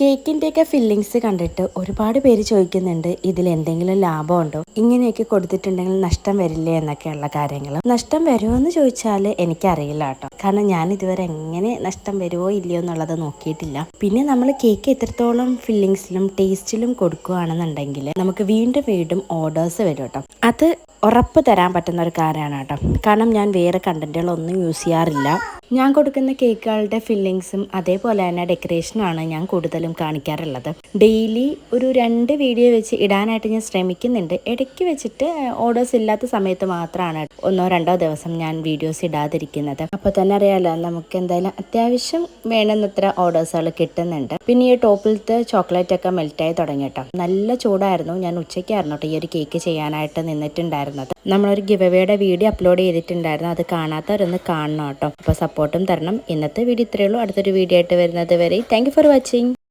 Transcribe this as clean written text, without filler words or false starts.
കേക്കിൻ്റെയൊക്കെ fillings കണ്ടിട്ട് ഒരുപാട് പേര് ചോദിക്കുന്നുണ്ട്, ഇതിലെന്തെങ്കിലും ലാഭമുണ്ടോ, ഇങ്ങനെയൊക്കെ കൊടുത്തിട്ടുണ്ടെങ്കിൽ നഷ്ടം വരില്ലേ എന്നൊക്കെയുള്ള കാര്യങ്ങൾ. നഷ്ടം വരുമോ എന്ന് ചോദിച്ചാൽ എനിക്കറിയില്ല കേട്ടോ. കാരണം ഞാൻ ഇതുവരെ എങ്ങനെ നഷ്ടം വരുമോ ഇല്ലയോ എന്നുള്ളത് നോക്കിയിട്ടില്ല. പിന്നെ നമ്മൾ കേക്ക് എത്രത്തോളം ഫില്ലിങ്സിലും ടേസ്റ്റിലും കൊടുക്കുകയാണെന്നുണ്ടെങ്കിൽ നമുക്ക് വീണ്ടും വീണ്ടും ഓർഡേഴ്സ് വരും കേട്ടോ. അത് ഉറപ്പ് തരാൻ പറ്റുന്ന ഒരു കാര്യമാണ് കേട്ടോ. കാരണം ഞാൻ വേറെ കണ്ടന്റുകളൊന്നും യൂസ് ചെയ്യാറില്ല. ഞാൻ കൊടുക്കുന്ന കേക്കുകളുടെ ഫില്ലിങ്സും അതേപോലെ തന്നെ ഡെക്കറേഷനുമാണ് ഞാൻ കൂടുതലും കാണിക്കാറുള്ളത്. ഡെയിലി ഒരു 2 വീഡിയോ വെച്ച് ഇടാനായിട്ട് ഞാൻ ശ്രമിക്കുന്നുണ്ട്. ഇടയ്ക്ക് വെച്ചിട്ട് ഓർഡേഴ്സ് ഇല്ലാത്ത സമയത്ത് മാത്രമാണ് 1-2 ദിവസം ഞാൻ വീഡിയോസ് ഇടാതിരിക്കുന്നത്. അപ്പോൾ തന്നെ അറിയാമല്ലോ, നമുക്ക് എന്തായാലും അത്യാവശ്യം വേണമെന്നത്ര ഓർഡേഴ്സുകൾ കിട്ടുന്നുണ്ട്. പിന്നെ ഈ ടോപ്പിലത്തെ ചോക്ലേറ്റ് ഒക്കെ മെൽറ്റായി തുടങ്ങി കേട്ടോ. നല്ല ചൂടായിരുന്നു. ഞാൻ ഉച്ചയ്ക്കായിരുന്നു കേട്ടോ ഈ ഒരു കേക്ക് ചെയ്യാനായിട്ട് നിന്നിട്ടുണ്ടായിരുന്നത്. നമ്മളൊരു ഗിവ് അവേയുടെ വീഡിയോ അപ്ലോഡ് ചെയ്തിട്ടുണ്ടായിരുന്നു. അത് കാണാത്തവരൊന്ന് കാണണം കേട്ടോ. അപ്പോൾ സപ്പോർട്ടും തരണം. ഇന്നത്തെ വീഡിയോ ഇത്രയേ ഉള്ളൂ. അടുത്തൊരു വീഡിയോ ആയിട്ട് വരുന്നത് വരെ താങ്ക് യു ഫോർ വാച്ചിങ്.